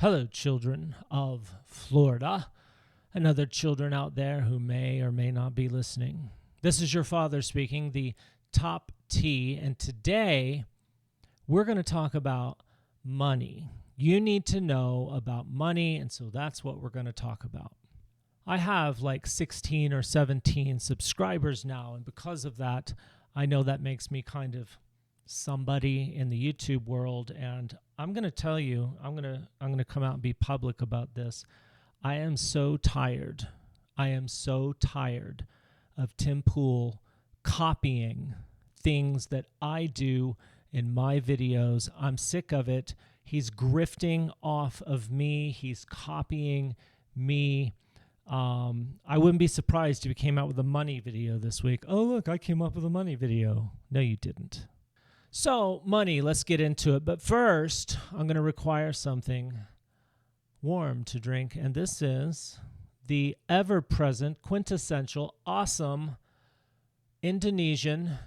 Hello, children of Florida, and other children out there who may or may not be listening. This is your father speaking, the Top T, and today we're going to talk about money. You need to know about money, and so that's what we're going to talk about. I have like 16 or 17 subscribers now, and because of that, I know that makes me kind of somebody in the YouTube world, and I'm going to tell you, I'm going to come out and be public about this. I am so tired. I am so tired of Tim Pool copying things that I do in my videos. I'm sick of it. He's grifting off of me. He's copying me. I wouldn't be surprised if he came out with a money video this week. Oh, look, I came up with a money video. No, you didn't. So, money, let's get into it. But first, I'm going to require something warm to drink. And this is the ever-present, quintessential, awesome Indonesian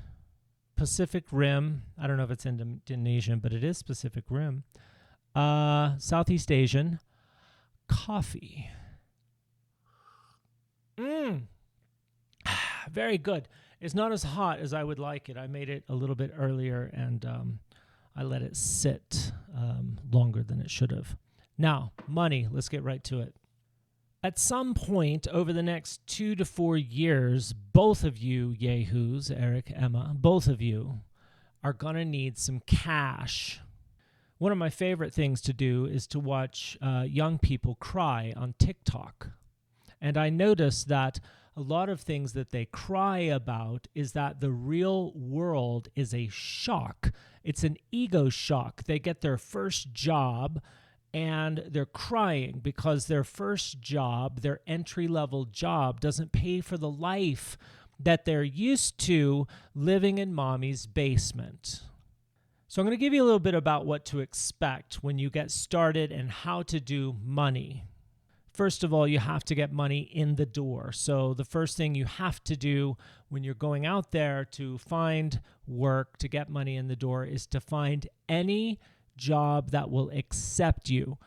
Pacific Rim. I don't know if it's Indonesian, but it is Pacific Rim. Southeast Asian coffee. Very good. It's not as hot as I would like it. I made it a little bit earlier, and I let it sit longer than it should have. Now, money. Let's get right to it. At some point over the next 2 to 4 years, both of you yahoos, Eric, Emma, both of you are going to need some cash. One of my favorite things to do is to watch young people cry on TikTok. And I noticed that a lot of things that they cry about is that the real world is a shock. It's an ego shock. They get their first job and they're crying because their first job, their entry-level job, doesn't pay for the life that they're used to living in mommy's basement. So I'm going to give you a little bit about what to expect when you get started and how to do money. First of all, you have to get money in the door. So the first thing you have to do when you're going out there to find work, to get money in the door, is to find any job that will accept you.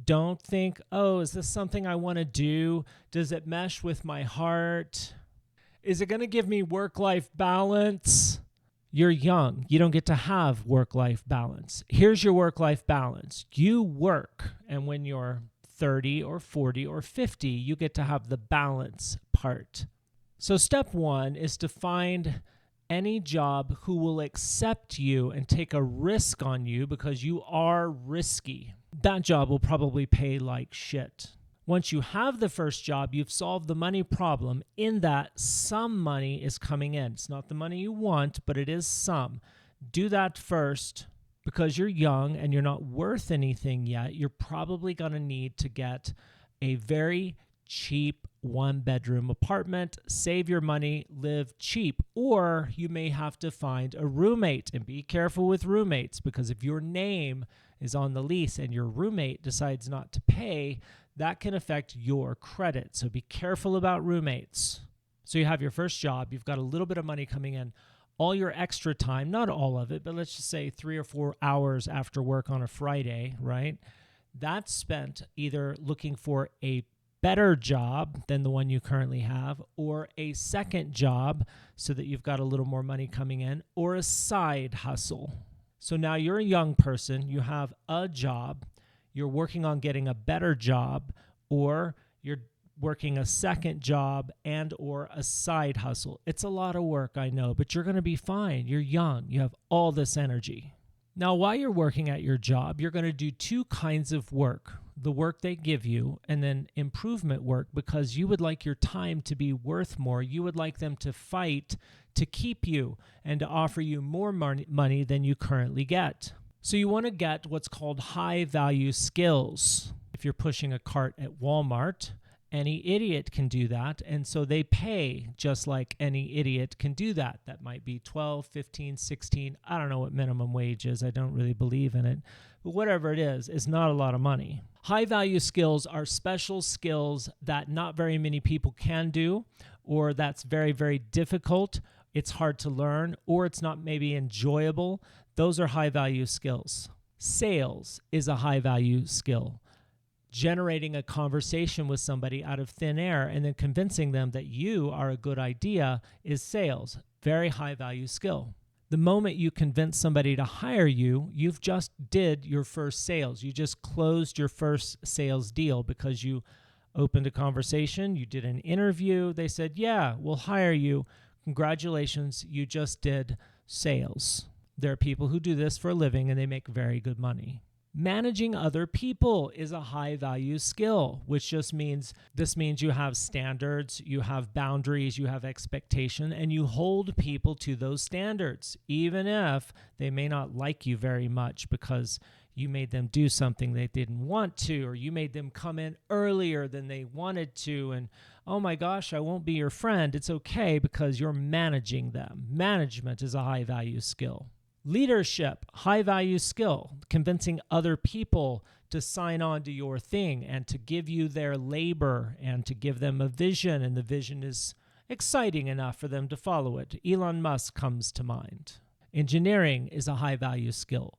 Don't think, oh, is this something I want to do? Does it mesh with my heart? Is it going to give me work-life balance? You're young. You don't get to have work-life balance. Here's your work-life balance. You work, and when you're 30 or 40 or 50, you get to have the balance part. So step one is to find any job who will accept you and take a risk on you because you are risky. That job will probably pay like shit. Once you have the first job, you've solved the money problem in that some money is coming in. It's not the money you want, but it is some. Do that first. Because you're young and you're not worth anything yet, you're probably going to need to get a very cheap one-bedroom apartment, save your money, live cheap, or you may have to find a roommate. And be careful with roommates, because if your name is on the lease and your roommate decides not to pay, that can affect your credit. So be careful about roommates. So you have your first job, you've got a little bit of money coming in. All your extra time, not all of it, but let's just say 3 or 4 hours after work on a Friday, right? That's spent either looking for a better job than the one you currently have, or a second job so that you've got a little more money coming in, or a side hustle. So now you're a young person, you have a job, you're working on getting a better job, or you're working a second job and or a side hustle. It's a lot of work, I know, but you're going to be fine. You're young. You have all this energy. Now, while you're working at your job, you're going to do 2 kinds of work. The work they give you, and then improvement work, because you would like your time to be worth more. You would like them to fight to keep you and to offer you more money than you currently get. So you want to get what's called high-value skills. If you're pushing a cart at Walmart, any idiot can do that, and so they pay just like any idiot can do that. That might be 12, 15, 16. I don't know what minimum wage is. I don't really believe in it. But whatever it is not a lot of money. High-value skills are special skills that not very many people can do, or that's very, very difficult. It's hard to learn, or it's not maybe enjoyable. Those are high-value skills. Sales is a high-value skill. Generating a conversation with somebody out of thin air and then convincing them that you are a good idea is sales. Very high value skill. The moment you convince somebody to hire you, you've just did your first sales. You just closed your first sales deal because you opened a conversation, you did an interview, they said, yeah, we'll hire you. Congratulations, you just did sales. There are people who do this for a living and they make very good money. Managing other people is a high value skill, which just means you have standards, you have boundaries, you have expectation, and you hold people to those standards, even if they may not like you very much because you made them do something they didn't want to, or you made them come in earlier than they wanted to, and oh my gosh, I won't be your friend. It's okay because you're managing them. Management is a high value skill. Leadership, high value skill, convincing other people to sign on to your thing and to give you their labor and to give them a vision, and the vision is exciting enough for them to follow it. Elon Musk comes to mind. Engineering is a high value skill.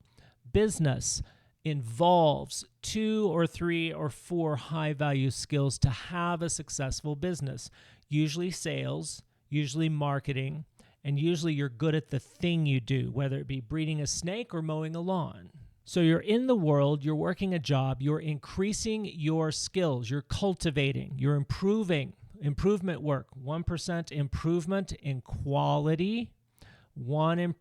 Business involves 2 or 3 or 4 high value skills to have a successful business. Usually sales, usually marketing, and usually you're good at the thing you do, whether it be breeding a snake or mowing a lawn. So you're in the world, you're working a job, you're increasing your skills, you're cultivating, you're improving. Improvement work, 1% improvement in quality, 1%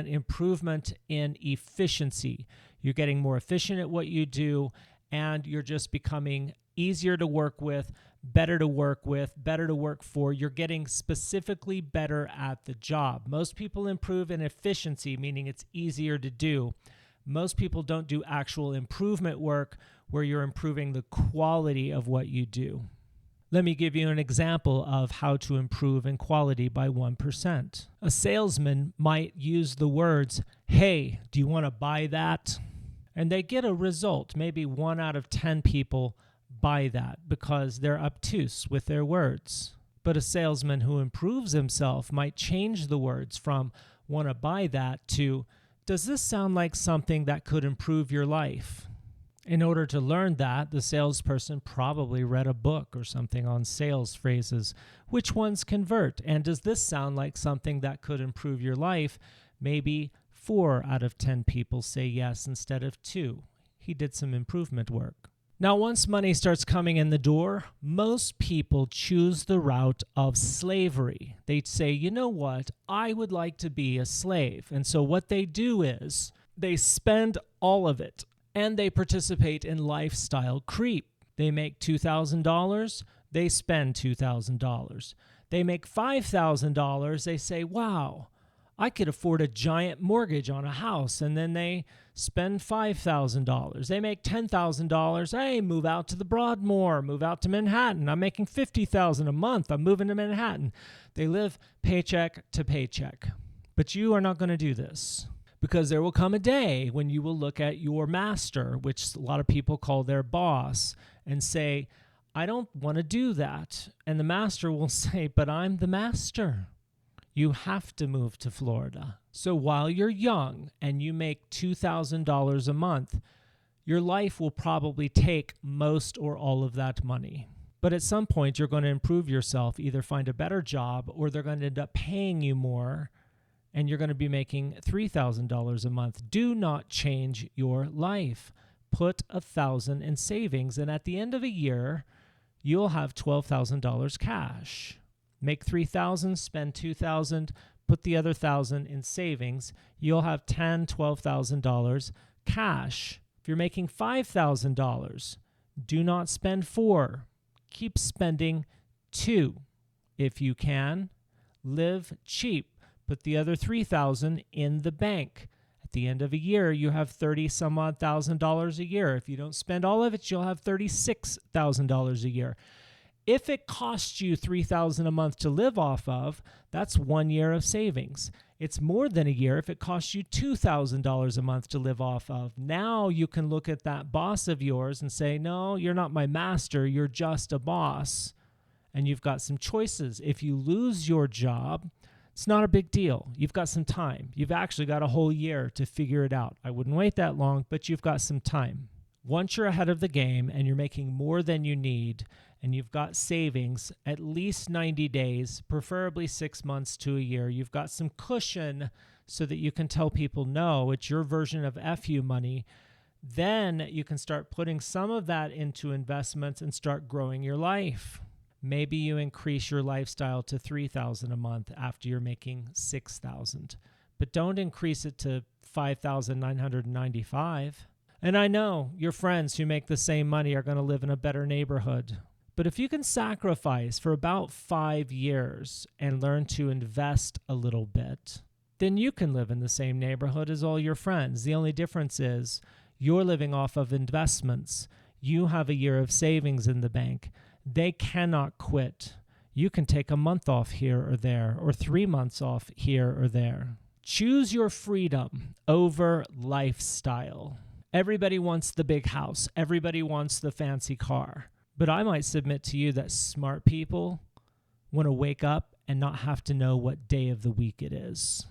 improvement in efficiency. You're getting more efficient at what you do, and you're just becoming easier to work with, better to work for. You're getting specifically better at the job. Most people improve in efficiency, meaning it's easier to do. Most people don't do actual improvement work where you're improving the quality of what you do. Let me give you an example of how to improve in quality by 1%. A salesman might use the words, hey, do you want to buy that? And they get a result. Maybe 1 out of 10 people buy that because they're obtuse with their words. But a salesman who improves himself might change the words from want to buy that to does this sound like something that could improve your life? In order to learn that, the salesperson probably read a book or something on sales phrases. Which ones convert? And does this sound like something that could improve your life? Maybe 4 out of 10 people say yes instead of 2. He did some improvement work. Now, once money starts coming in the door, most people choose the route of slavery. They'd say, you know what, I would like to be a slave. And so what they do is they spend all of it and they participate in lifestyle creep. They make $2,000, they spend $2,000. They make $5,000, they say, wow, I could afford a giant mortgage on a house, and then they spend $5,000. They make $10,000. Hey, move out to the Broadmoor, move out to Manhattan. I'm making $50,000 a month. I'm moving to Manhattan. They live paycheck to paycheck. But you are not going to do this because there will come a day when you will look at your master, which a lot of people call their boss, and say, I don't want to do that. And the master will say, but I'm the master. You have to move to Florida. So while you're young and you make $2,000 a month, your life will probably take most or all of that money. But at some point, you're going to improve yourself, either find a better job, or they're going to end up paying you more, and you're going to be making $3,000 a month. Do not change your life. Put $1,000 in savings, and at the end of a year, you'll have $12,000 cash. Make $3,000, spend $2,000, put the other $1,000 in savings. You'll have $10,000, $12,000 cash. If you're making $5,000, do not spend $4,000. Keep spending $2,000. If you can, live cheap. Put the other $3,000 in the bank. At the end of a year, you have $30-some-odd thousand a year. If you don't spend all of it, you'll have $36,000 a year. If it costs you $3,000 a month to live off of, that's 1 year of savings. It's more than a year if it costs you $2,000 a month to live off of. Now you can look at that boss of yours and say, no, you're not my master, you're just a boss. And you've got some choices. If you lose your job, it's not a big deal. You've got some time. You've actually got a whole year to figure it out. I wouldn't wait that long, but you've got some time. Once you're ahead of the game and you're making more than you need and you've got savings at least 90 days, preferably 6 months to a year, you've got some cushion so that you can tell people, no, it's your version of FU money, then you can start putting some of that into investments and start growing your life. Maybe you increase your lifestyle to $3,000 a month after you're making $6,000, but don't increase it to $5,995. And I know your friends who make the same money are going to live in a better neighborhood. But if you can sacrifice for about 5 years and learn to invest a little bit, then you can live in the same neighborhood as all your friends. The only difference is you're living off of investments. You have a year of savings in the bank. They cannot quit. You can take a month off here or there, or 3 months off here or there. Choose your freedom over lifestyle. Everybody wants the big house. Everybody wants the fancy car. But I might submit to you that smart people want to wake up and not have to know what day of the week it is.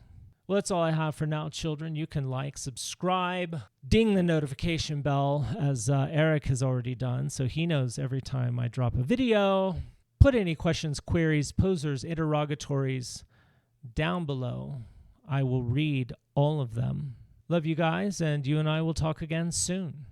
Well, that's all I have for now, children. You can like, subscribe, ding the notification bell, as Eric has already done, so he knows every time I drop a video. Put any questions, queries, posers, interrogatories down below. I will read all of them. Love you guys, and you and I will talk again soon.